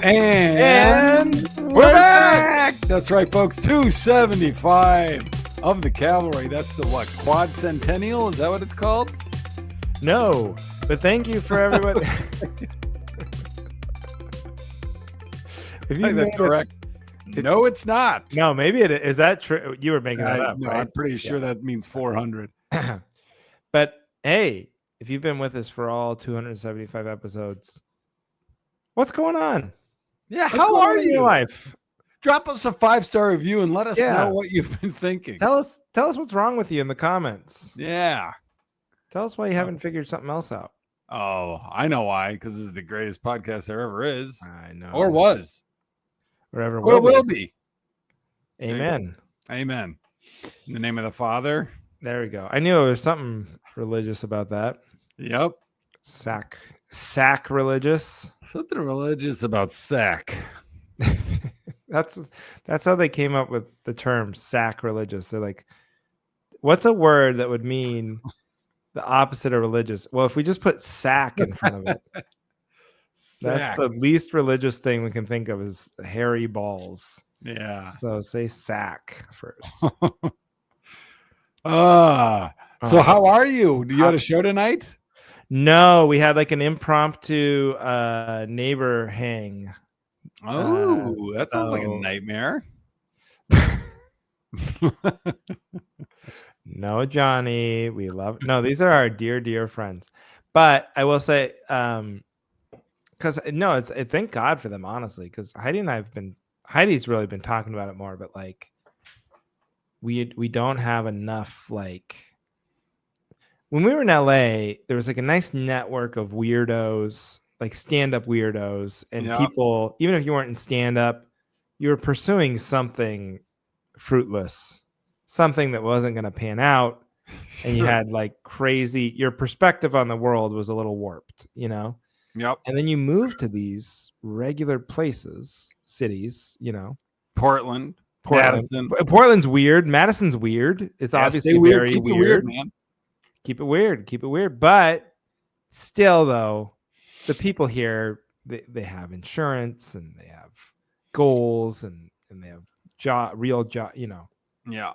And we're back. That's right, folks. 275 of the cavalry. That's the what? Quad Centennial? Is that what it's called? No, but thank you for everybody. If you Is that correct? No, it's not. No, maybe it is. That true? You were making that up. No, right? I'm pretty sure that means 400. But hey, if you've been with us for all 275 episodes, what's going on? Yeah, how are you? In your life? Drop us a 5-star review and let us know what you've been thinking. Tell us what's wrong with you in the comments. Yeah. Tell us why you haven't figured something else out. Oh, I know why. Because this is the greatest podcast there ever is. I know. Or was. Or will be. Amen. Amen. In the name of the Father. There we go. I knew there was something religious about that. Yep. Sack religious. Something religious about sack. That's how they came up with the term sacrilegious. They're like, what's a word that would mean the opposite of religious? Well, if we just put sack in front of it, that's the least religious thing we can think of is hairy balls. Yeah. So say sack first. So how are you? Do you have a show tonight? No, we had like an impromptu neighbor hang. Oh, that sounds like a nightmare. No, Johnny, we love. No, these are our dear friends. But I will say, because thank God for them, honestly. Because Heidi's really been talking about it more, but like, we don't have enough. Like, when we were in LA, there was like a nice network of weirdos. Like stand-up weirdos and people, even if you weren't in stand-up, you were pursuing something fruitless, something that wasn't going to pan out. And you had like crazy, your perspective on the world was a little warped, you know? Yep. And then you move to these regular places, cities, you know? Portland. Madison. Portland's weird. Madison's weird. It's obviously very Keep weird. It weird, man. Keep it weird. But still, though, the people here, they have insurance and they have goals and they have real job, you know. Yeah.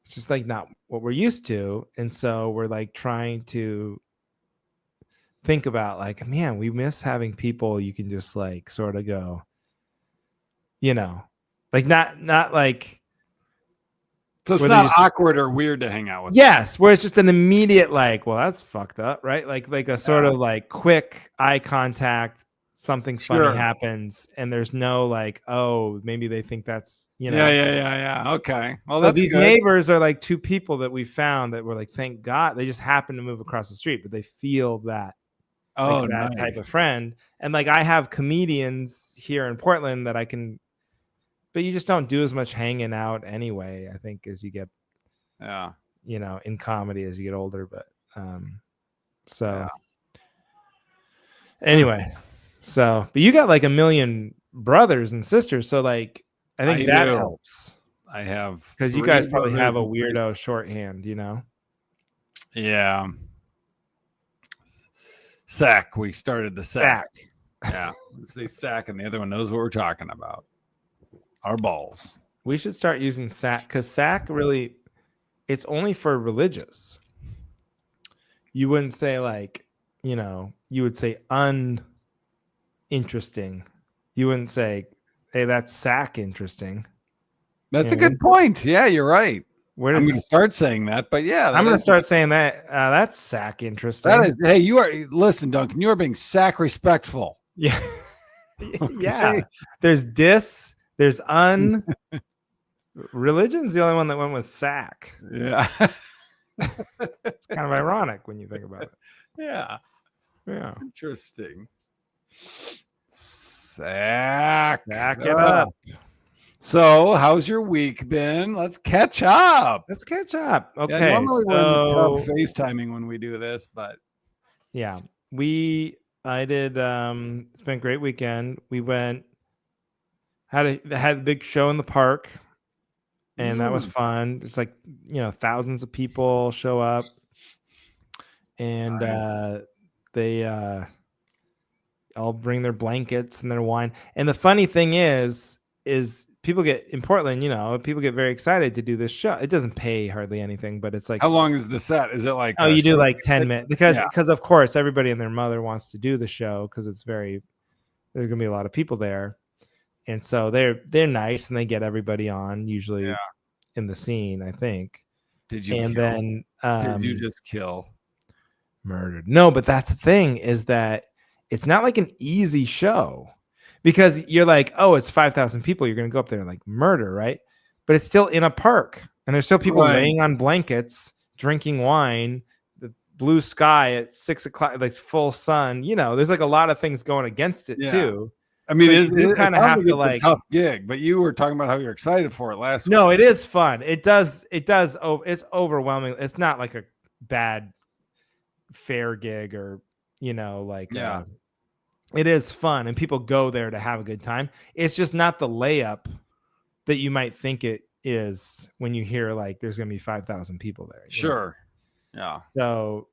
It's just like not what we're used to. And so we're like trying to think about like, man, we miss having people you can just like sort of go, you know, like not like. So it's not awkward or weird to hang out with. Yes, where it's just an immediate like, well, that's fucked up, right? Like a sort of like quick eye contact, something funny happens, and there's no like, oh, maybe they think that's, you know. Yeah. Okay. Well, so these neighbors are like two people that we found that were like, thank God, they just happen to move across the street, but they feel that. That nice. Type of friend. And like I have comedians here in Portland that I can. But you just don't do as much hanging out anyway, I think, as you get, you know, in comedy as you get older. But anyway, but you got like a million brothers and sisters. So like, I think that helps. I have. Because you guys probably have a weirdo shorthand, you know? Yeah. Sack. We started the sack. Yeah. We say sack and the other one knows what we're talking about. Our balls. We should start using sack because sack really, it's only for religious. You wouldn't say like, you know, you would say uninteresting. You wouldn't say, hey, that's sack interesting. That's a good point. Yeah, you're right. I'm going to start saying that, but yeah. I'm going to start saying that. That's sack interesting. That is, hey, listen, Duncan, you are being sack respectful. Yeah. Yeah. There's there's religion's the only one that went with sack. Yeah. It's kind of ironic when you think about it. Yeah. Yeah. Interesting. Sack. Back it up. So, how's your week been? Let's catch up. Okay. Yeah, normally we're in the tub FaceTiming when we do this, but yeah, I did. It's been a great weekend. We went. Had a big show in the park, and that was fun. It's like, you know, thousands of people show up, and nice. all bring their blankets and their wine. And the funny thing is people get in Portland, people get very excited to do this show. It doesn't pay hardly anything, but it's like, how long is the set? Is it like you do like 10 minutes because of course everybody and their mother wants to do the show because there's gonna be a lot of people there, and so they're nice and they get everybody on usually in the scene, I think. Did you and kill? Then did you just kill? Murdered? No, but that's the thing, is that it's not like an easy show, because you're like, oh, it's 5,000 people, you're gonna go up there and like murder, right? But it's still in a park and there's still people laying on blankets drinking wine, the blue sky at 6 o'clock, like full sun, there's like a lot of things going against it too. I mean, so you kind of have to like a tough gig, but you were talking about how you're excited for it last week. No, it is fun. It does. It's overwhelming. It's not like a bad fair gig or, it is fun and people go there to have a good time. It's just not the layup that you might think it is when you hear like there's going to be 5,000 people there. Sure. Yeah. So,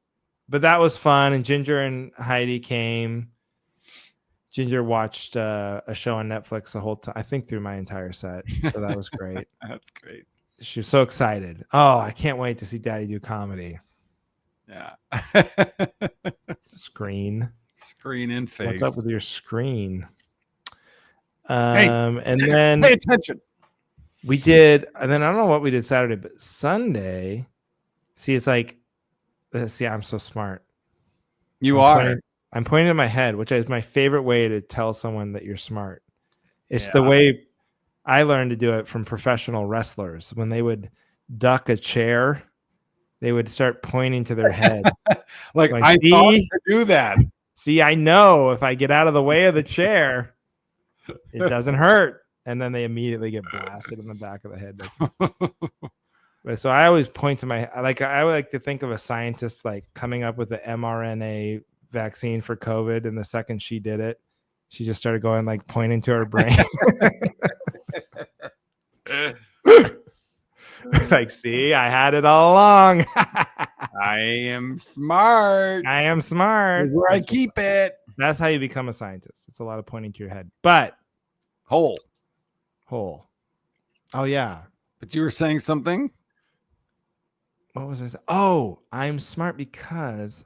but that was fun. And Ginger and Heidi came. Ginger watched a show on Netflix the whole time, I think through my entire set. So that was great. That's great. She was so excited. Oh, I can't wait to see Daddy do comedy. Yeah. Screen in face. What's up with your screen? And then pay attention. We did, and then I don't know what we did Saturday, but Sunday. See, it's like, see, I'm so smart. I'm pointing at my head, which is my favorite way to tell someone that you're smart. It's the way I learned to do it from professional wrestlers. When they would duck a chair, they would start pointing to their head. like I thought to do that. See, I know if I get out of the way of the chair, it doesn't hurt. And then they immediately get blasted in the back of the head. So I always point to I would like to think of a scientist like coming up with the mRNA vaccine for COVID, and the second she did it, she just started going like pointing to her brain. Like, see, I had it all along. I am smart. That's where I keep it. That's how you become a scientist. It's a lot of pointing to your head. But hole. Oh yeah. But you were saying something? What was I saying? Oh, I'm smart because,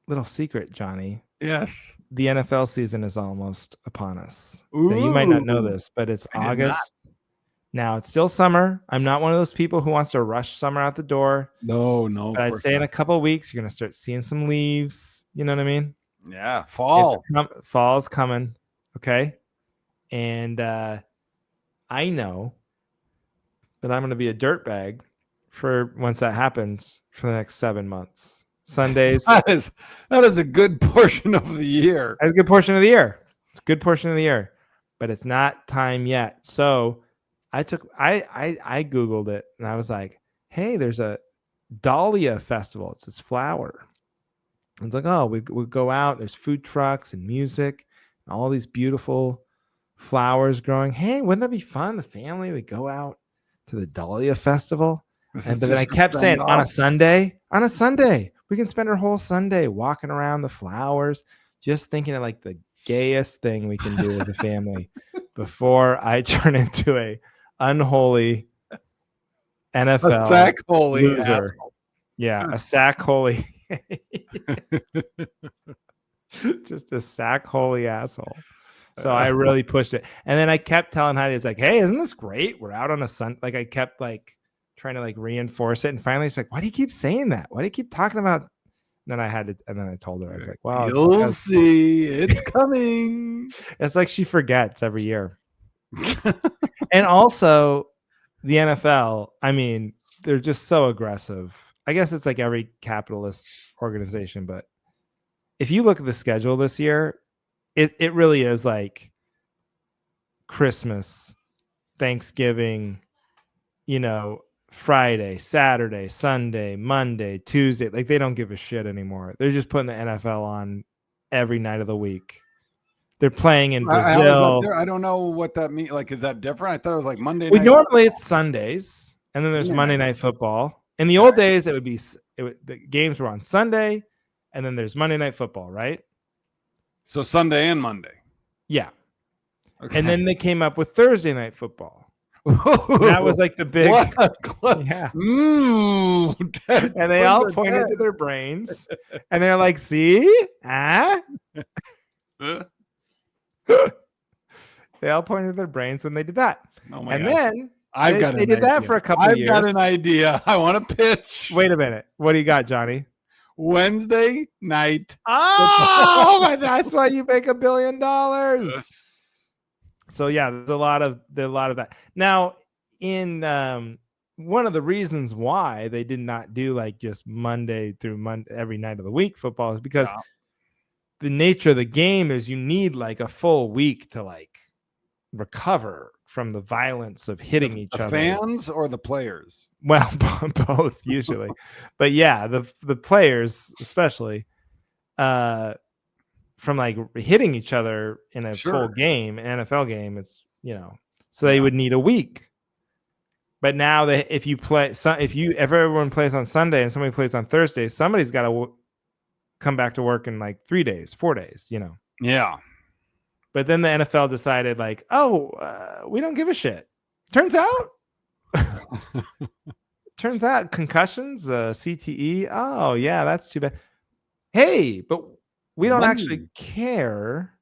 little secret, Johnny. Yes. The NFL season is almost upon us. Now, you might not know this, but it's August. Now it's still summer. I'm not one of those people who wants to rush summer out the door. No. But I'd say in a couple of weeks, you're going to start seeing some leaves. You know what I mean? Yeah. Fall. Fall's coming. Okay. And I know that I'm going to be a dirtbag for once that happens for the next 7 months. Sundays. that is a good portion of the year. That's a good portion of the year. It's a good portion of the year, but it's not time yet. So I Googled it and I was like, hey, there's a Dahlia festival. It's this flower. I was like, oh, we go out. There's food trucks and music and all these beautiful flowers growing. Hey, wouldn't that be fun? The family would go out to the Dahlia festival. But then I kept saying on a Sunday, we can spend our whole Sunday walking around the flowers, just thinking of like the gayest thing we can do as a family before I turn into a unholy NFL sack holy loser. Asshole. Yeah, a sack holy. Just a sack holy asshole. So I really pushed it. And then I kept telling Heidi, it's like, hey, isn't this great? We're out on a sun. Like I kept like trying to like reinforce it. And finally it's like, why do you keep saying that? Why do you keep talking about? And then I told her, I was like, well, you'll see, it's coming. It's like she forgets every year. And also the NFL, I mean, they're just so aggressive. I guess it's like every capitalist organization, but if you look at the schedule this year, it really is like Christmas, Thanksgiving, Friday, Saturday, Sunday, Monday, Tuesday. Like they don't give a shit anymore. They're just putting the NFL on every night of the week. They're playing in Brazil. I don't know what that means. Like, is that different? I thought it was like Monday night. Well, normally it's Sundays, and then there's Monday Night Football. In the old days, the games were on Sunday, and then there's Monday Night Football, right? So Sunday and Monday. Yeah. Okay. And then they came up with Thursday night football. That was like the big, yeah. And they all pointed to their brains, and they're like, "See, They all pointed to their brains when they did that. Oh and gosh. then they did that for a couple of years. I've got an idea. I want to pitch. Wait a minute. What do you got, Johnny? Wednesday night. Oh, my! That's why you make $1 billion. So yeah, there's a lot of that. Now, in one of the reasons why they did not do like just Monday through Monday every night of the week football is because the nature of the game is you need like a full week to like recover from the violence of hitting each other. Fans or the players? Well, both usually, but yeah, the players especially from like hitting each other in a full game, NFL game. It's so they would need a week. But now if everyone plays on Sunday and somebody plays on Thursday, somebody's got to come back to work in like 3 days, 4 days. Yeah. But then the NFL decided like, we don't give a shit. Turns out concussions, CTE. Oh yeah, that's too bad. Hey, but we don't actually care,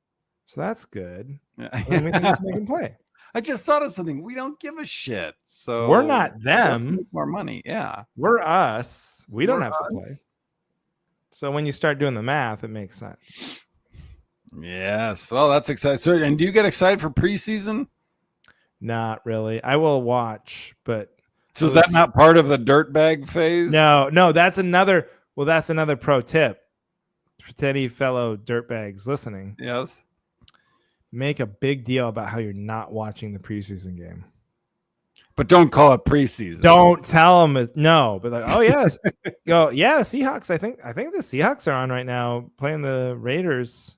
so that's good. Yeah. And we can just make them play. I just thought of something. We don't give a shit. So we're not them. Let's make more money. Yeah, we're us. We don't have to play. So when you start doing the math, it makes sense. Yes. Well, that's exciting. So, and do you get excited for preseason? Not really. I will watch, but so is that not part of the dirtbag phase? No. That's another. Well, that's another pro tip for any fellow dirtbags listening. Yes. Make a big deal about how you're not watching the preseason game. But don't call it preseason. Don't tell them no. But like, oh yes, go yeah. Seahawks. I think the Seahawks are on right now playing the Raiders.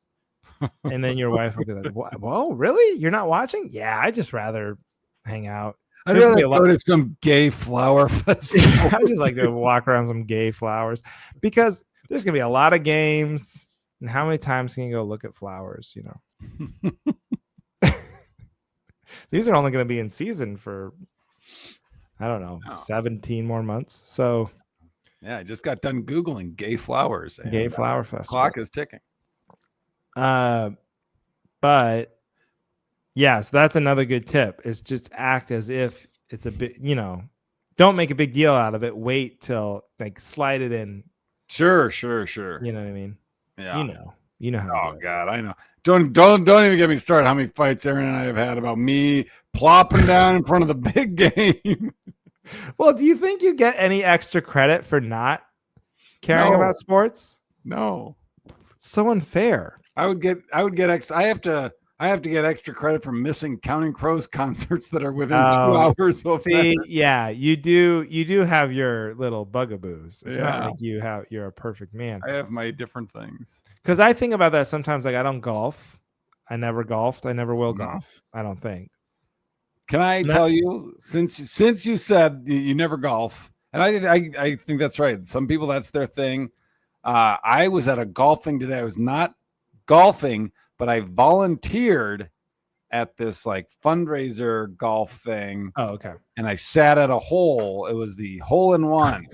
And then your wife will be like, "Whoa, really? You're not watching?" Yeah, I just rather hang out. I'd rather go to some gay flower festival. I just like to walk around some gay flowers because there's gonna be a lot of games. And how many times can you go look at flowers? These are only going to be in season for, I don't know, 17 more months. So, yeah, I just got done Googling gay flowers. Gay flower festival. Clock is ticking. But yeah, so that's another good tip is just act as if it's a bit, don't make a big deal out of it. Wait till like slide it in. Sure. You know what I mean? Yeah. You know how. Oh God, I know. Don't even get me started. How many fights Aaron and I have had about me plopping down in front of the big game. Well, do you think you get any extra credit for not caring about sports? No. It's so unfair. I would get extra. I have to get extra credit for missing Counting Crows concerts that are within 2 hours of that. Yeah, you do have your little bugaboos. It's not like you're a perfect man. I have my different things. Because I think about that sometimes. Like I don't golf. I never golfed. I never will golf. I don't think. Can I tell you, since you said you never golf, and I think that's right. Some people, that's their thing. I was at a golf thing today. I was not golfing, but I volunteered at this like fundraiser golf thing. Oh, okay. And I sat at a hole. It was the hole in one.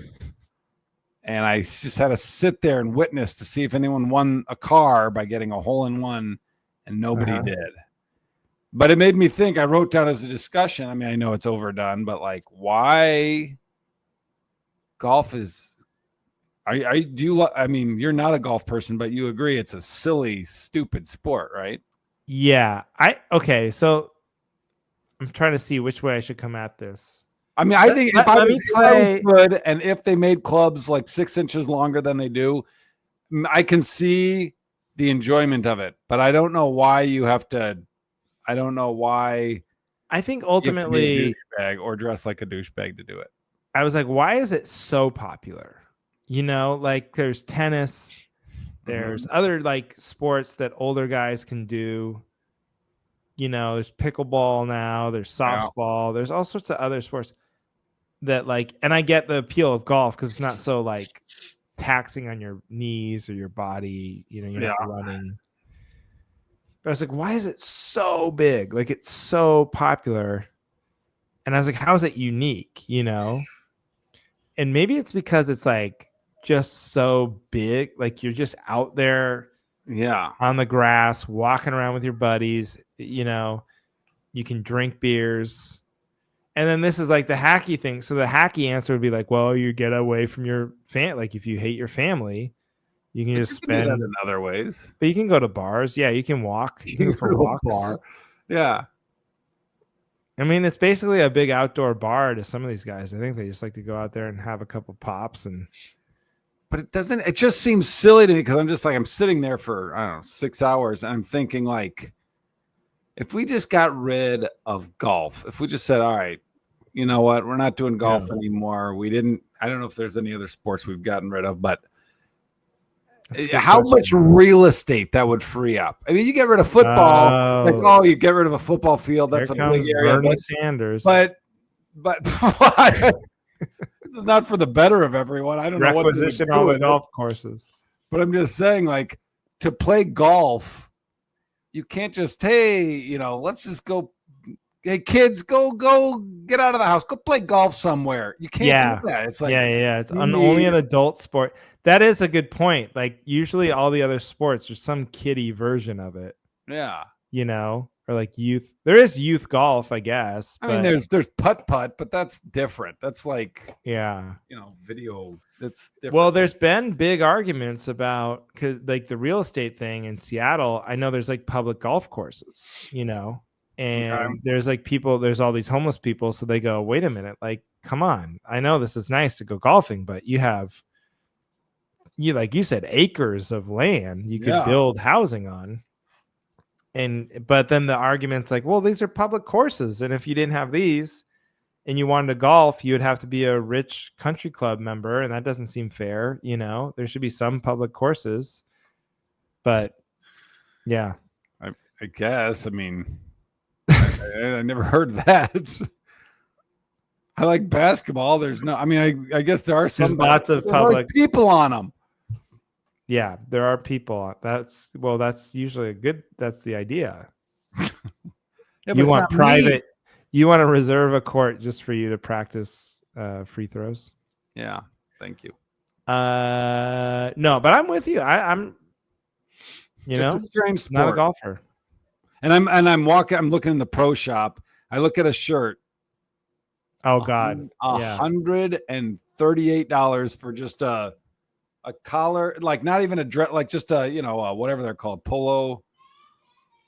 And I just had to sit there and witness to see if anyone won a car by getting a hole in one, and nobody did. But it made me think. I wrote down as a discussion. I mean, I know it's overdone, but like, why golf is? I mean, you're not a golf person, but you agree it's a silly, stupid sport, right? Yeah. Okay. So I'm trying to see which way I should come at this. I mean, I think if I was good, and if they made clubs like 6 inches longer than they do, I can see the enjoyment of it. But I don't know why you have to. I don't know why. I think ultimately, you have to be a douchebag or dress like a douchebag to do it. I was like, why is it so popular? Like there's tennis, there's other like sports that older guys can do. There's pickleball now, there's softball, there's all sorts of other sports that like, and I get the appeal of golf because it's not so like taxing on your knees or your body. You're not running. But I was like, why is it so big? Like, it's so popular. And I was like, how is it unique? And maybe it's because it's like just so big. Like, you're just out there Yeah. on the grass, walking around with your buddies. You can drink beers. And then this is like the hacky thing. So the hacky answer would be like, well, you get away from your like if you hate your family, you can But just you can do that spend. in other ways. But you can go to bars. Yeah, you can walk. You can go for go to a walks. bar. Yeah. I mean, it's basically a big outdoor bar to some of these guys. I think they just like to go out there and have a couple pops and. But it just seems silly to me because I'm just like, I'm sitting there for, I don't know, 6 hours and I'm thinking like, if we just got rid of golf, if we just said, all right, you know what, we're not doing golf anymore. I don't know if there's any other sports we've gotten rid of, but how much real estate that would free up. I mean, you get rid of football, you get rid of a football field. That's a big area. Bernie Sanders. But this is not for the better of everyone. I don't know what requisition all the golf courses. But I'm just saying, like, to play golf, you can't just, hey, let's just go. Hey, kids, go get out of the house. Go play golf somewhere. You can't do that. It's like, It's only an adult sport. That is a good point. Like, usually all the other sports, there's some kiddie version of it. Yeah. Or like youth. There is youth golf, I guess. I mean, there's putt-putt, but that's different. That's like, video. That's different. Well, there's been big arguments about like the real estate thing in Seattle. I know there's like public golf courses, and there's like there's all these homeless people. So they go, wait a minute, like, come on. I know this is nice to go golfing, but like you said, acres of land you could build housing on. But then the argument's like, well, these are public courses. And if you didn't have these and you wanted to golf, you would have to be a rich country club member. And that doesn't seem fair. There should be some public courses, but yeah, I guess, I mean, I never heard that. I like basketball. There's no, I mean, I guess there are some lots of public people on them. Yeah, there are people. That's usually that's the idea. You want private, you want to reserve a court just for you to practice free throws. Yeah. Thank you. No, but I'm with you. I'm it's a strange sport. Not a golfer. And I'm looking in the pro shop. I look at a shirt. Oh God. $138 for just a collar, like not even a dress, like just a, whatever they're called, polo.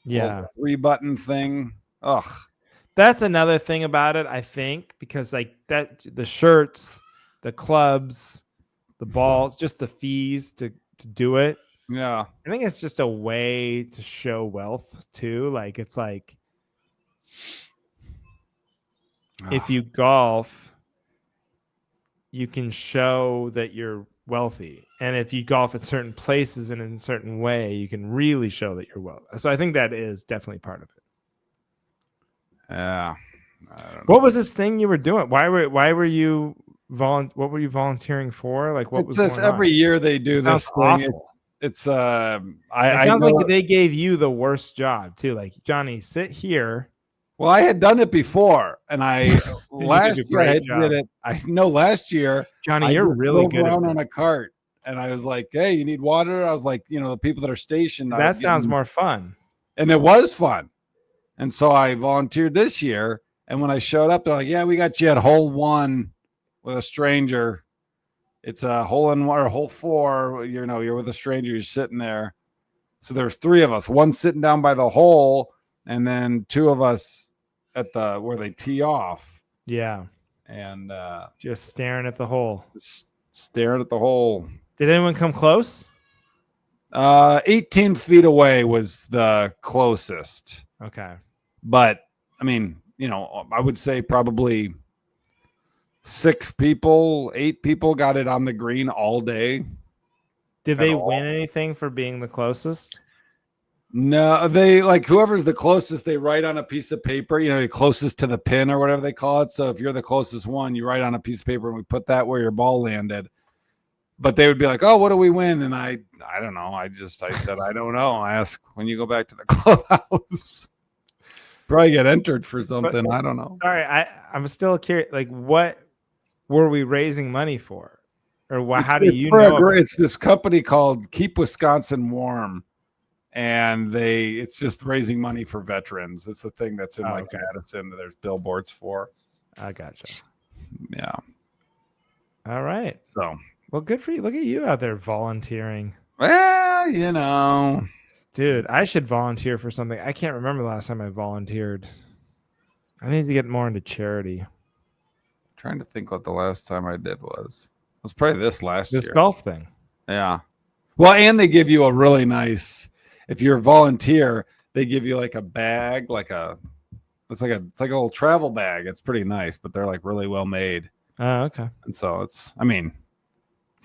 Yeah. 3-button thing. Ugh. That's another thing about it, I think, because like that, the shirts, the clubs, the balls, just the fees to do it. Yeah. I think it's just a way to show wealth too. Like, it's like, if you golf, you can show that you're wealthy. And if you golf at certain places and in a certain way, you can really show that you're wealthy. So I think that is definitely part of it. Yeah. What was this thing you were doing? Why were you what were you volunteering for? Like, what was this going on? Every year they do this thing. Awful. It sounds like they gave you the worst job too. Like, Johnny, sit here. Well, I had done it before, and last year I did it. I know last year, Johnny, you're really good around on a cart, and I was like, "Hey, you need water?" I was like, the people that are stationed. That sounds more fun. And it was fun, and so I volunteered this year. And when I showed up, they're like, "Yeah, we got you at hole 1 with a stranger. It's a hole in 1 or hole 4. You're with a stranger. You're sitting there." So there's 3 of us. One sitting down by the hole, and then 2 of us at where they tee off. Yeah. And just staring at the hole. Just staring at the hole. Did anyone come close? 18 feet away was the closest. Okay. But I mean, I would say probably 6 people, 8 people got it on the green all day. Did they win anything for being the closest? No, they like whoever's the closest, they write on a piece of paper, the closest to the pin or whatever they call it. So if you're the closest one, you write on a piece of paper and we put that where your ball landed. but they would be like, "Oh, what do we win?" And I don't know. I said, I don't know. I ask when you go back to the clubhouse. Probably get entered for something. But, I don't know. Sorry, I'm still curious. Like, what were we raising money for, or how do you know? It's this company called Keep Wisconsin Warm, and it's just raising money for veterans. It's the thing that's in Madison that there's billboards for. I gotcha. Yeah. All right. So, well, good for you. Look at you out there volunteering. Well, you know. Dude, I should volunteer for something. I can't remember the last time I volunteered. I need to get more into charity. I'm trying to think what the last time I did was. It was probably this year. Golf thing. Yeah. Well, and they give you a really nice, if you're a volunteer, they give you like a bag, it's like a little travel bag. It's pretty nice, but they're like really well made. Oh, okay. And so it's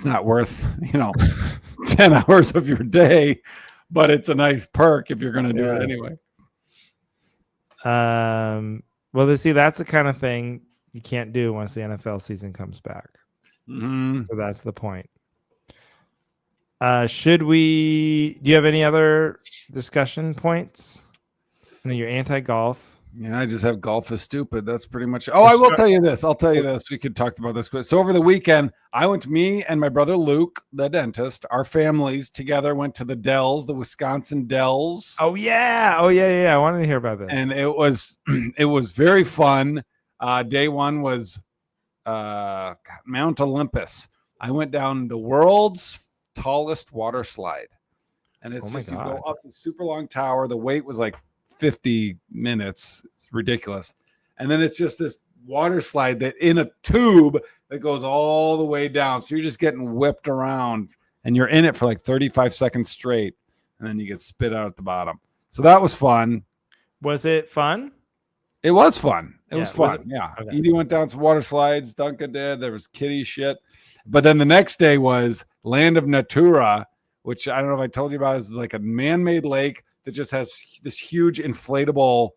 not worth, 10 hours of your day, but it's a nice perk if you're going to do it anyway. Well, see, that's the kind of thing you can't do once the NFL season comes back. Mm-hmm. So that's the point. Do you have any other discussion points? You're anti-golf. Yeah, I just have golf is stupid. That's pretty much. Oh, I will tell you this. We could talk about this quick. So over the weekend, me and my brother Luke, the dentist, our families together went to the Dells, the Wisconsin Dells. Oh yeah. I wanted to hear about this. And it was very fun. Day one was Mount Olympus. I went down the world's tallest water slide, and it's you go up the super long tower. The wait was like 50 minutes. It's ridiculous. And then it's just this water slide that in a tube that goes all the way down. So you're just getting whipped around, and you're in it for like 35 seconds straight, and then you get spit out at the bottom. So that was fun. Was it fun? It was fun. It was fun. Yeah. Okay. Edie went down some water slides. Duncan did. There was kiddie shit. But then the next day was Land of Natura, which I don't know if I told you about. Is like a man-made lake that just has this huge inflatable,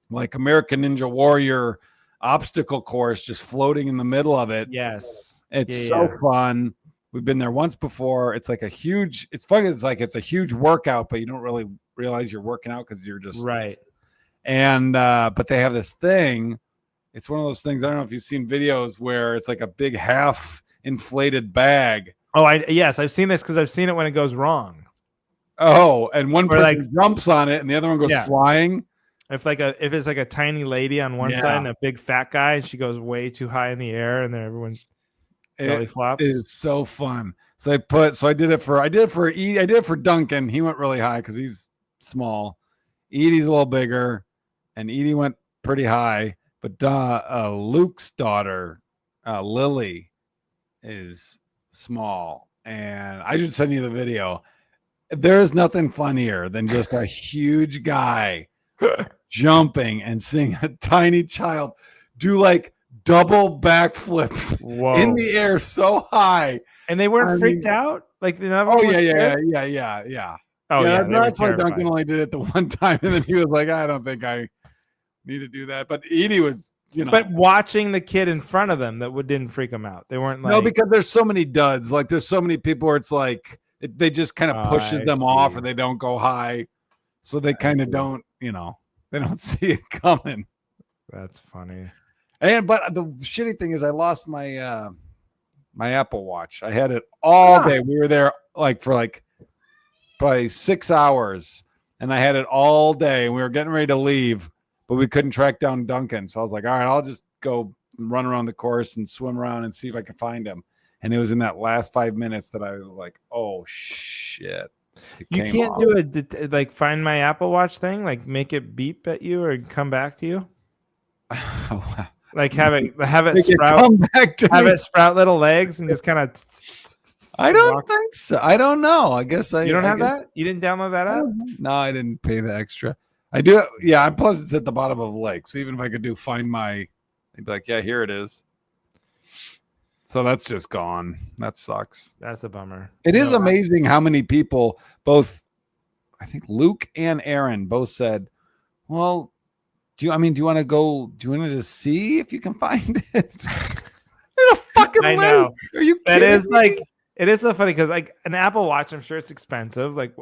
like American Ninja Warrior obstacle course just floating in the middle of it. Yes. It's so fun. We've been there once before. It's like it's funny. It's like it's a huge workout, but you don't really realize you're working out because you're just right. And but they have this thing. It's one of those things. I don't know if you've seen videos where it's like a big half inflated bag. Oh, yes, I've seen this because I've seen it when it goes wrong. Oh, and one person jumps on it and the other one goes flying. If it's like a tiny lady on one side and a big fat guy, and she goes way too high in the air, and then everyone belly flops. It is so fun. So I did it for Edie. I did it for Duncan. He went really high because he's small. Edie's a little bigger, and Edie went pretty high. But Luke's daughter, Lily, is small, and I should send you the video. There is nothing funnier than just a huge guy jumping and seeing a tiny child do like double backflips in the air so high. And they weren't freaked out? Like, yeah. Oh, yeah. That's why Duncan only did it the one time, and then he was like, I don't think I need to do that. But Edie was, But watching the kid in front of them, that didn't freak them out. They weren't like... No, because there's so many duds. Like, there's so many people where it's like, they just kind of pushes them off, or they don't go high. So they kind of don't, they don't see it coming. That's funny. But the shitty thing is I lost my my Apple Watch. I had it all day. We were there for probably 6 hours, and I had it all day, and we were getting ready to leave, but we couldn't track down Duncan. So I was like, all right, I'll just go run around the course and swim around and see if I can find him. And it was in that last 5 minutes that I was like, oh shit. You can't do a find my Apple Watch thing, like make it beep at you or come back to you. Like have it sprout little legs and just kind of. I don't think so. I don't know. I guess you don't have that. You didn't download that app? No, I didn't pay the extra. I do. Yeah, plus it's at the bottom of the lake. So even if I could do find my, I'd be like, yeah, here it is. So that's just gone. That sucks. That's a bummer. It is amazing how many people, both, I think Luke and Aaron both said, well, do you want to go? Do you want to just see if you can find it? You're a fucking lake. Are you kidding? That is me? It is so funny because like an Apple Watch, I'm sure it's expensive. Like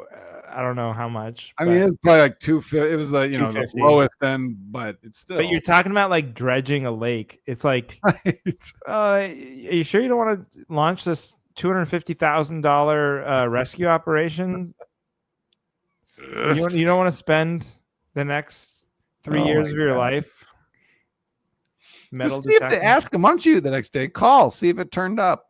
I don't know how much. I mean, it's probably like 250. It was the the 250. lowest end, but it's still. But you're talking about like dredging a lake. It's like, right. are you sure you don't want to launch this $250,000 rescue operation? You don't want to spend the next 3 years of your life metal Just see if they detecting? ask them, aren't you? The next day, call, see if it turned up.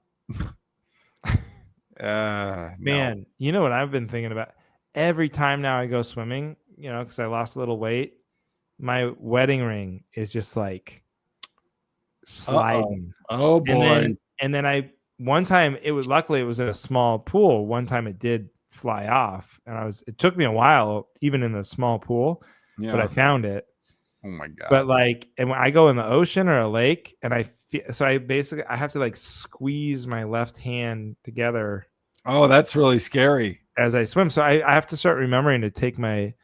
Man, no. You know what I've been thinking about? Every time now I go swimming, because I lost a little weight, my wedding ring is just like sliding. Oh boy. And then one time it was in a small pool. One time it did fly off, and it took me a while, even in a small pool, but I found it. Oh my God. But and when I go in the ocean or a lake, and I have to like squeeze my left hand together. Oh, that's really scary as I swim. So I have to start remembering to take my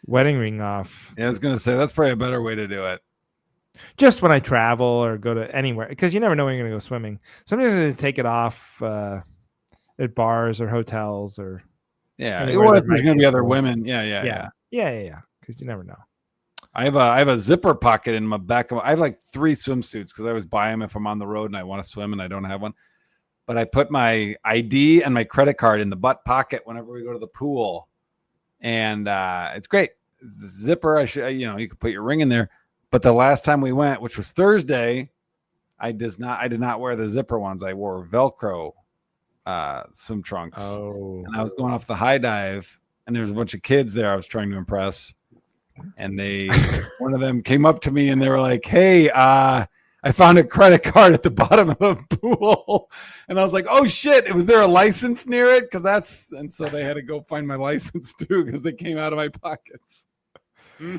wedding ring off. Yeah, I was going to say that's probably a better way to do it. Just when I travel or go to anywhere, because you never know when you're going to go swimming. Sometimes I'm going to take it off at bars or hotels or. Yeah. Or if there's going to be other women. Yeah. Because you never know. I have a zipper pocket in my back. I have like 3 swimsuits because I always buy them if I'm on the road and I want to swim and I don't have one. But I put my ID and my credit card in the butt pocket whenever we go to the pool. And it's great. It's the zipper. You could put your ring in there. But the last time we went, which was Thursday, I did not wear the zipper ones. I wore Velcro swim trunks. Oh. And I was going off the high dive, and there was a bunch of kids there I was trying to impress. And one of them came up to me and they were like, "Hey, I found a credit card at the bottom of the pool." And I was like, "Oh shit, was there a license near it?" And so they had to go find my license too, because they came out of my pockets.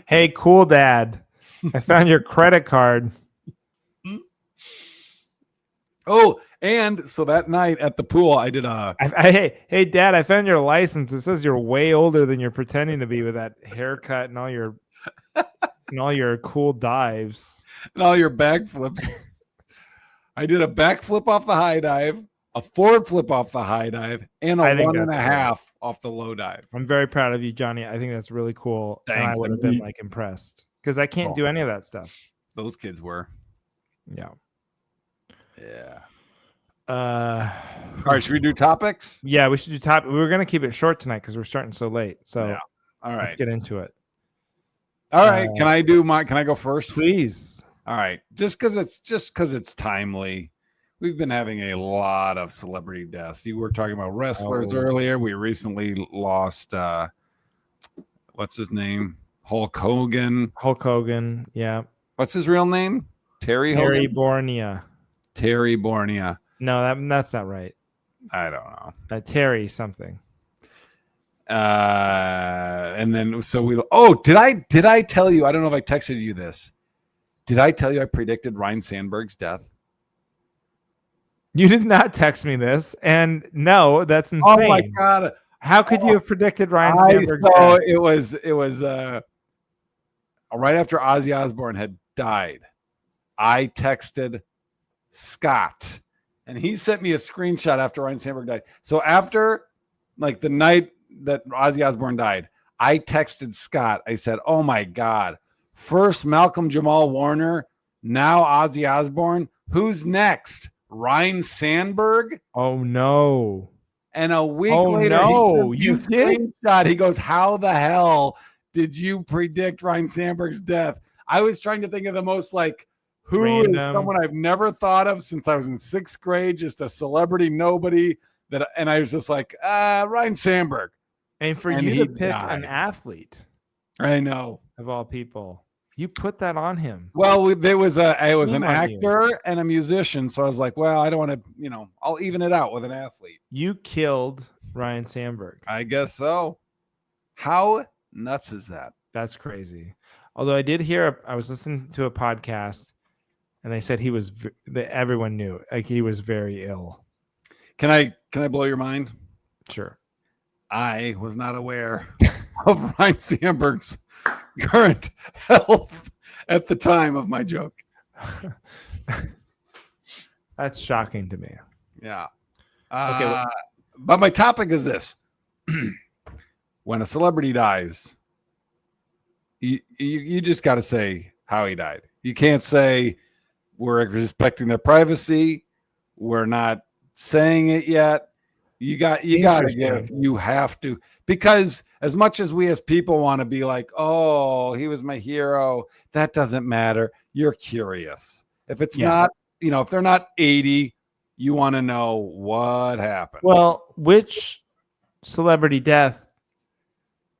Hey, cool dad. I found your credit card. Oh, and so that night at the pool, I did hey, Dad, I found your license. It says you're way older than you're pretending to be with that haircut and all your cool dives and all your backflips. I did a backflip off the high dive, a forward flip off the high dive, and a 1.5 off the low dive. I'm very proud of you, Johnny. I think that's really cool. Thanks. And I would have been impressed because I can't do any of that stuff. Those kids were. Yeah. All right, should we do topics? Yeah, we should do topics. We were going to keep it short tonight because we're starting so late. So yeah. All right, let's get into it. All right, can I go first? Please. All right, just because it's timely. We've been having a lot of celebrity deaths. You were talking about wrestlers earlier. We recently lost what's his name? Hulk Hogan. Yeah. What's his real name? Terry Bournia. Terry Bournia. No, that's not right. I don't know. Terry something. And then did I tell you? I don't know if I texted you this. Did I tell you I predicted Ryan Sandberg's death? You did not text me this, and no, that's insane. Oh my God! How could you have predicted Ryan Sandberg's death? It was right after Ozzy Osbourne had died. I texted Scott, and he sent me a screenshot after Ryan Sandberg died. So after the night that Ozzy Osbourne died, I texted Scott. I said, "Oh my God, first Malcolm Jamal Warner, now Ozzy Osbourne. Who's next? Ryan Sandberg?" Oh no. And a week later, you did? Screenshot. He goes, "How the hell did you predict Ryan Sandberg's death?" I was trying to think of the most who is someone I've never thought of since I was in 6th grade, just a celebrity nobody and I was just like, Ryan Sandberg. And for you to pick an athlete, I know, of all people, you put that on him. Well, I was an actor and a musician, so I was like, well, I don't want to, I'll even it out with an athlete. You killed Ryan Sandberg. I guess so. How nuts is that? That's crazy. Although I was listening to a podcast, and they said everyone knew he was very ill. Can I blow your mind? Sure. I was not aware of Ryan Sandberg's current health at the time of my joke. That's shocking to me. Yeah. Okay. But my topic is this: when a celebrity dies, you just got to say how he died. You can't say we're respecting their privacy. We're not saying it yet. You got to you have to, because as much as we as people want to be like, oh, he was my hero, that doesn't matter. You're curious. If it's not, if they're not 80, you want to know what happened. Well, which celebrity death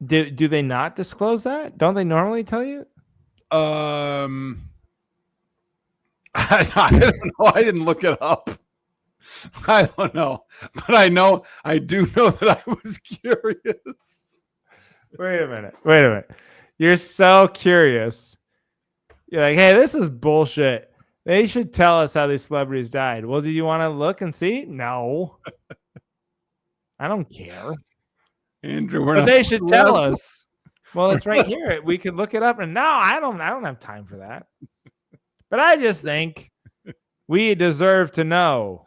do they not disclose that? Don't they normally tell you? I don't know. I didn't look it up. I don't know, but I do know that I was curious. Wait a minute. You're so curious. You're like, hey, this is bullshit. They should tell us how these celebrities died. Well, do you want to look and see? No. I don't care. Andrew, but they should tell us. Well, it's right here. We could look it up. And no, I don't have time for that. But I just think we deserve to know.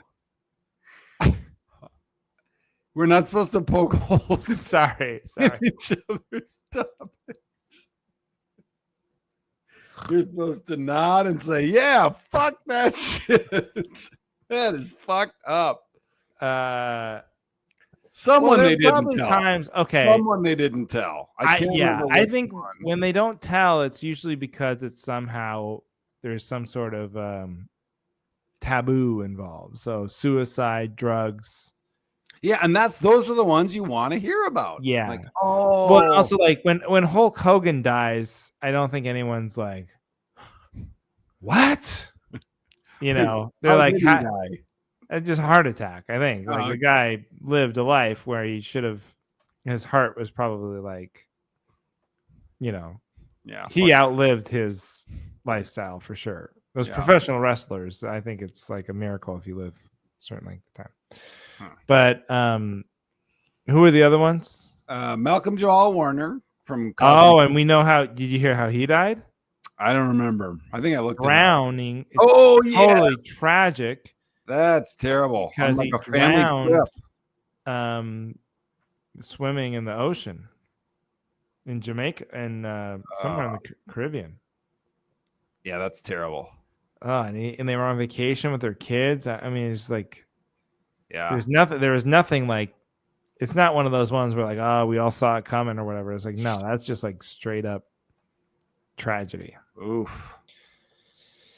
We're not supposed to poke holes. Sorry. In each other's topics. You're supposed to nod and say, "Yeah, fuck that shit. That is fucked up." Someone they didn't tell. Someone they didn't tell. I think when they don't tell, it's usually because it's somehow there's some sort of taboo involved. So suicide, drugs. Yeah, and those are the ones you want to hear about. Yeah. Like, well, also like when Hulk Hogan dies, I don't think anyone's like, what? They're like, just heart attack. I think like the guy lived a life where he should have. His heart was probably like, he outlived his lifestyle for sure. Those professional wrestlers, I think it's like a miracle if you live a certain length of time. But who are the other ones? Malcolm Jamal Warner from Cosmic. And we know how. Did you hear how he died? I don't remember. I think I looked drowning. Totally tragic. That's terrible. Because he drowned swimming in the ocean in Jamaica and somewhere in the Caribbean. Yeah, that's terrible. Oh, and they were on vacation with their kids. I mean, it's like. Yeah. There was nothing like, it's not one of those ones where like, oh, we all saw it coming or whatever. It's like, no, that's just like straight up tragedy. Oof.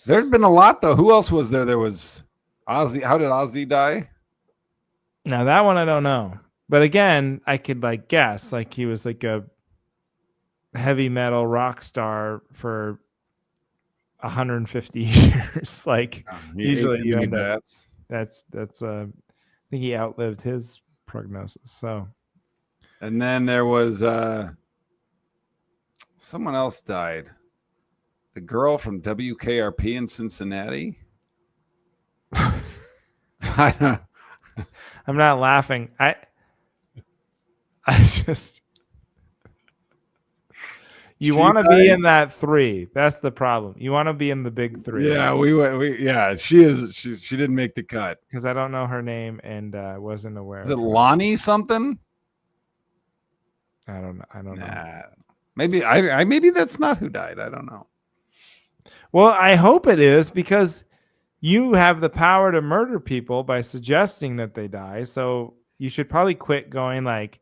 There's been a lot though. Who else was there? There was Ozzy. How did Ozzy die? Now that one I don't know. But again, I could like guess like he was like a heavy metal rock star for 150 years. Like usually you end up, that's I think he outlived his prognosis. So, and then there was someone else died. The girl from WKRP in Cincinnati. I'm not laughing. I just you want to be in that 3. That's the problem. You want to be in the big 3. Yeah, she didn't make the cut because I don't know her name and wasn't aware. Is it Lonnie something? I don't know. Maybe maybe that's not who died. I don't know. Well, I hope it is, because you have the power to murder people by suggesting that they die. So you should probably quit going like,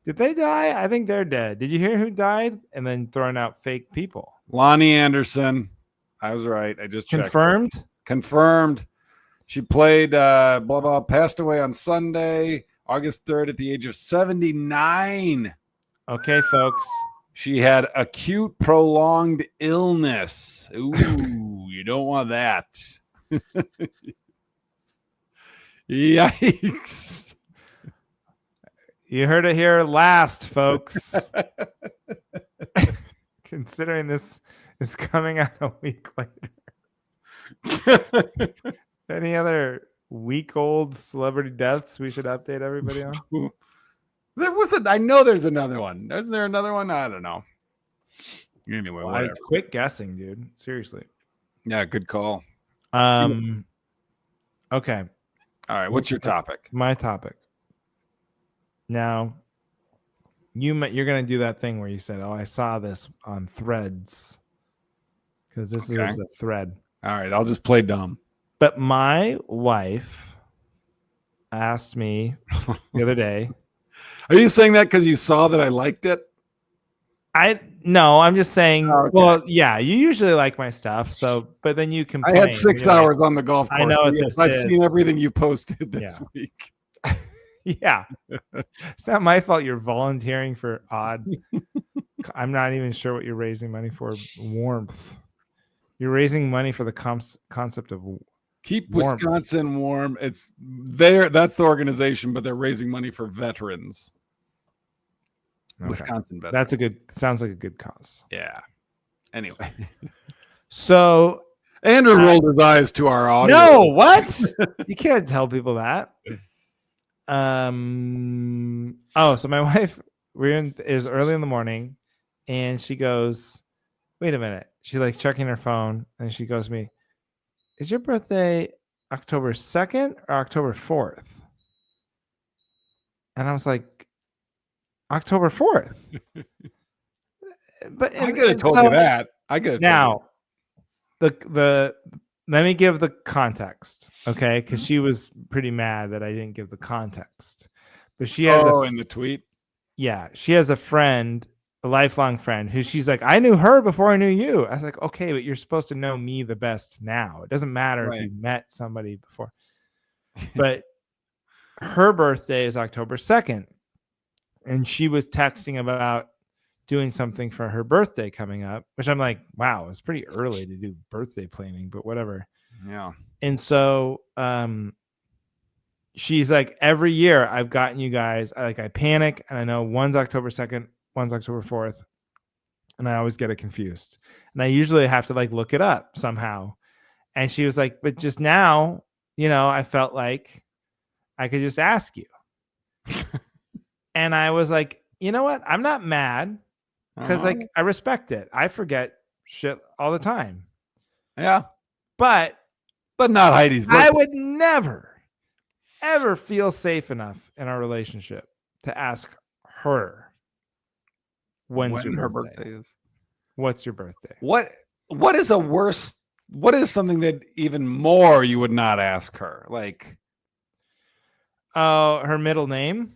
did they die? I think they're dead. Did you hear who died? And then throwing out fake people. Lonnie Anderson. I was right. I just checked. Confirmed? She played blah, blah, passed away on Sunday, August 3rd at the age of 79. Okay, folks. She had acute prolonged illness. Ooh, you don't want that. Yikes. You heard it here last, folks. Considering this is coming out a week later. Any other week-old celebrity deaths we should update everybody on? I know there's another one. Isn't there another one? I don't know. Anyway, whatever. Quit guessing, dude. Seriously. Yeah, good call. Okay. All right. What's your topic? My topic. Now, you're gonna do that thing where you said, "Oh, I saw this on Threads," because this Okay. is a thread. All right. I'll just play dumb. But my wife asked me the other day. Are you saying that because you saw that I liked it? No, I'm just saying. Oh, okay. Well, yeah, you usually like my stuff, so but then you complain. I had 6 You're like, hours on the golf course. I know what Yes, this I've is. seen everything you posted this week. Yeah, it's not my fault. You're volunteering for odd. I'm not even sure what you're raising money for. Warmth. You're raising money for the concept of Keep warmth. Wisconsin warm. It's there. That's the organization, but they're raising money for veterans. Okay. Wisconsin veterans. Sounds like a good cause. Yeah. Anyway. So Andrew rolled his eyes to our audio. No, what? You can't tell people that. So my wife, is early in the morning, and she goes, "Wait a minute." She like checking her phone, and she goes to me, "Is your birthday October 2nd or October 4th?" And I was like, "October 4th." But I could have told you that. I could have now the let me give the context, okay? Because she was pretty mad that I didn't give the context. But she has in the tweet. Yeah, she has a friend, a lifelong friend, who she's like, I knew her before I knew you. I was like, okay, but you're supposed to know me the best now. It doesn't matter if you met somebody before. But her birthday is October 2nd, and she was texting about doing something for her birthday coming up, which I'm like, wow, it's pretty early to do birthday planning, but whatever. Yeah. And so she's like, every year I've gotten you guys, I panic, and I know one's October 2nd, one's October 4th, and I always get it confused. And I usually have to like look it up somehow. And she was like, but just now, I felt like I could just ask you. And I was like, you know what? I'm not mad. Because like I respect it. I forget shit all the time. Yeah. But not Heidi's birthday. I would never, ever feel safe enough in our relationship to ask her when her birthday is. What's your birthday? What is what is something that even more you would not ask her? Like her middle name?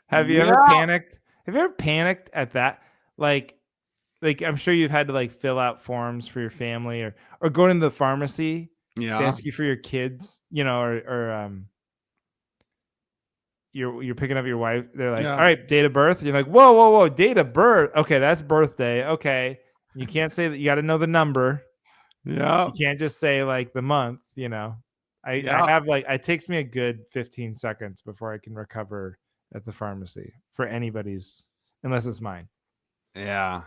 Have you ever panicked? Have you ever panicked at that? Like I'm sure you've had to like fill out forms for your family or go into the pharmacy. Yeah. They ask you for your kids, or you're picking up your wife. They're like, all right, date of birth. You're like, whoa, date of birth. Okay, that's birthday. Okay. You can't say that. You got to know the number. Yeah. You can't just say like the month, I have like, it takes me a good 15 seconds before I can recover at the pharmacy for anybody's, unless it's mine. Yeah.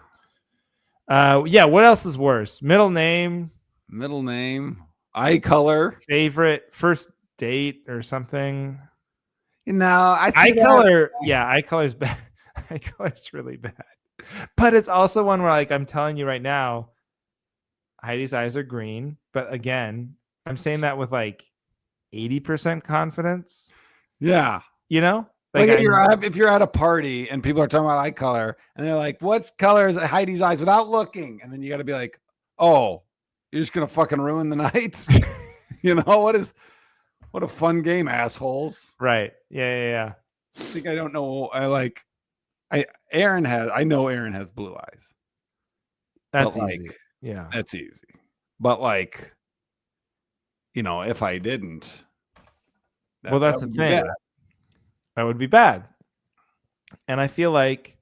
What else is worse? Middle name, eye color, favorite, first date or something. Eye color. Yeah, eye color's bad. Eye color's really bad. But it's also one where like I'm telling you right now, Heidi's eyes are green. But again, I'm saying that with like 80% confidence. Yeah. Like if you're at a party and people are talking about eye color and they're like, "What's color is Heidi's eyes?" without looking, and then you got to be like, "Oh, you're just gonna fucking ruin the night." What a fun game, assholes. Right? Yeah. I think I don't know. I know Aaron has blue eyes. That's easy. Yeah, that's easy. But like, if I didn't, that's the thing. That would be bad. And I feel like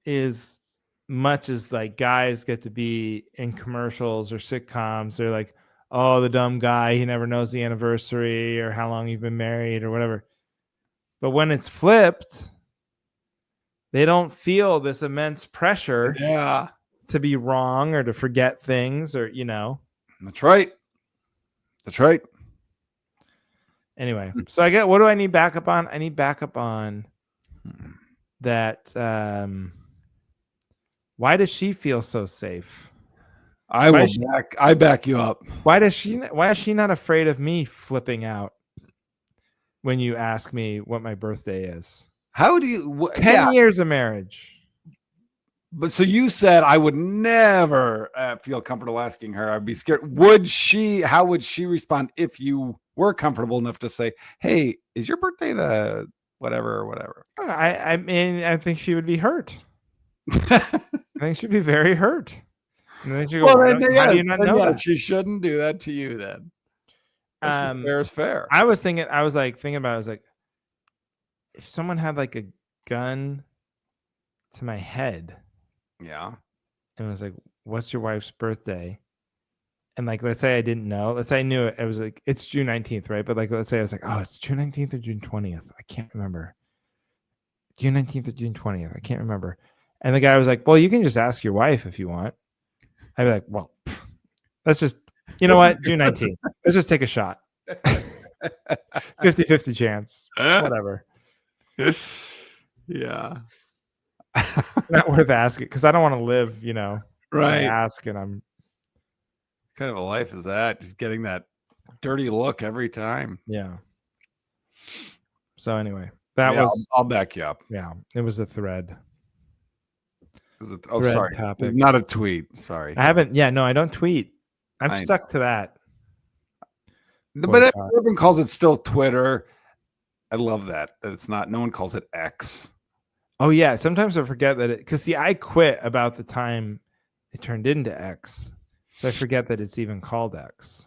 as much as like guys get to be in commercials or sitcoms, they're like, oh, the dumb guy, he never knows the anniversary or how long you've been married or whatever. But when it's flipped, they don't feel this immense pressure to be wrong or to forget things or, That's right. Anyway, so what do I need backup on? I need backup on that. Why does she feel so safe? I back you up. Why is she not afraid of me flipping out when you ask me what my birthday is? How do you 10 years of marriage. But so you said I would never feel comfortable asking her. I'd be scared. How would she respond if you were comfortable enough to say, "Hey, is your birthday the whatever or whatever?" I mean, I think she would be hurt. I think she'd be very hurt. And then she go, how do you not know that? She shouldn't do that to you then. Fair is fair. I was thinking about it, if someone had like a gun to my head. Yeah. And it was like, what's your wife's birthday? And like, let's say I didn't know. Let's say I knew it. It was like, it's June 19th, right? But like, let's say I was like, oh, it's June 19th or June 20th. I can't remember. June 19th or June 20th. I can't remember. And the guy was like, well, you can just ask your wife if you want. I'd be like, well, let's just, you know what? June 19th. Let's just take a shot. 50-50 chance. Whatever. Yeah. Not worth asking because I don't want to live, right. Ask and I'm kind of a life is that just getting that dirty look every time. Yeah. So anyway, was I'll back you up. Yeah, it was a thread. Sorry. Topic. It was not a tweet. Sorry. I haven't. Yeah, no, I don't tweet. I'm stuck to that. But everyone calls it still Twitter. I love that it's not. No one calls it X. Oh yeah, sometimes I forget that because I quit about the time it turned into X, so I forget that it's even called X.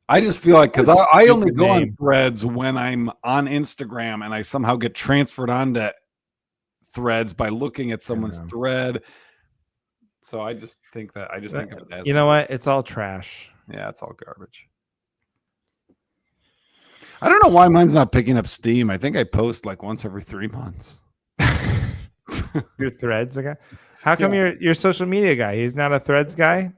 I just feel like because I only go on Threads when I'm on Instagram and I somehow get transferred onto Threads by looking at someone's thread. So I just think of it as you know what? It's all trash. Yeah, it's all garbage. I don't know why mine's not picking up steam. I think I post like once every 3 months. Your Threads guy? How come you're social media guy? He's not a Threads guy?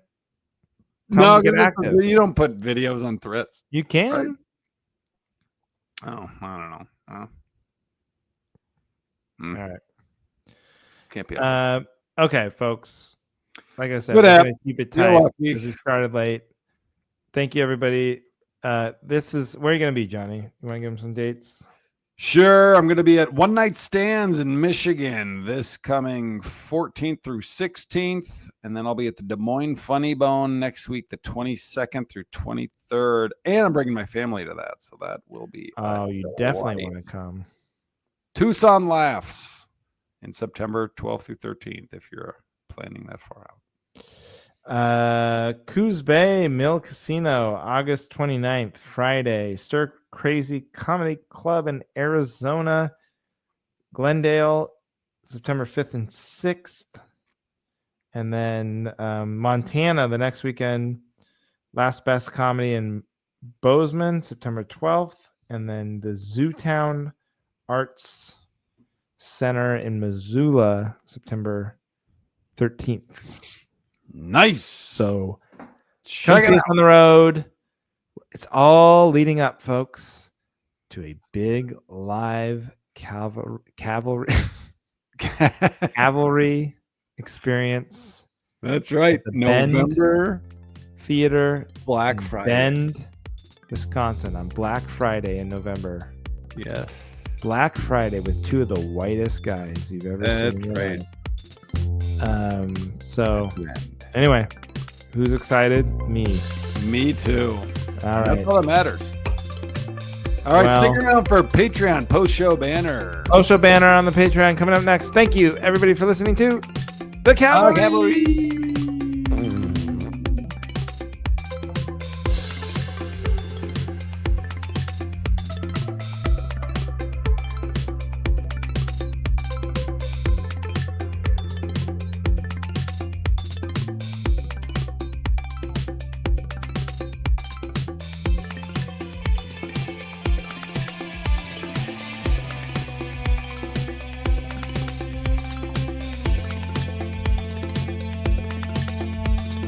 No, you don't put videos on Threads. You can. Right? Oh, I don't know. All right. Can't be. Okay, folks. Like I said, we're going to keep it tight because we started late. Thank you, everybody. This is where are you going to be, Johnny? You want to give him some dates? Sure. I'm going to be at One Night Stands in Michigan this coming 14th through 16th. And then I'll be at the Des Moines Funny Bone next week, the 22nd through 23rd. And I'm bringing my family to that. So that will be. Oh, you definitely want to come. Tucson Laughs in September 12th through 13th if you're planning that far out. Coos Bay Mill Casino, August 29th, Friday. Stir Crazy Comedy Club in Arizona, Glendale, September 5th and 6th. And then Montana the next weekend, Last Best Comedy in Bozeman, September 12th. And then the Zootown Arts Center in Missoula, September 13th. Nice. So come see us on the road. It's all leading up, folks, to a big live cavalry experience. That's right. November Theater, Black Friday, Bend, Wisconsin, on Black Friday in November. Yes, Black Friday with two of the whitest guys you've ever seen. That's right. So anyway, who's excited? Me too. All right, that's all that matters. All right, stick around for Patreon post-show banner on the Patreon coming up next. Thank you everybody for listening to The Cavalry.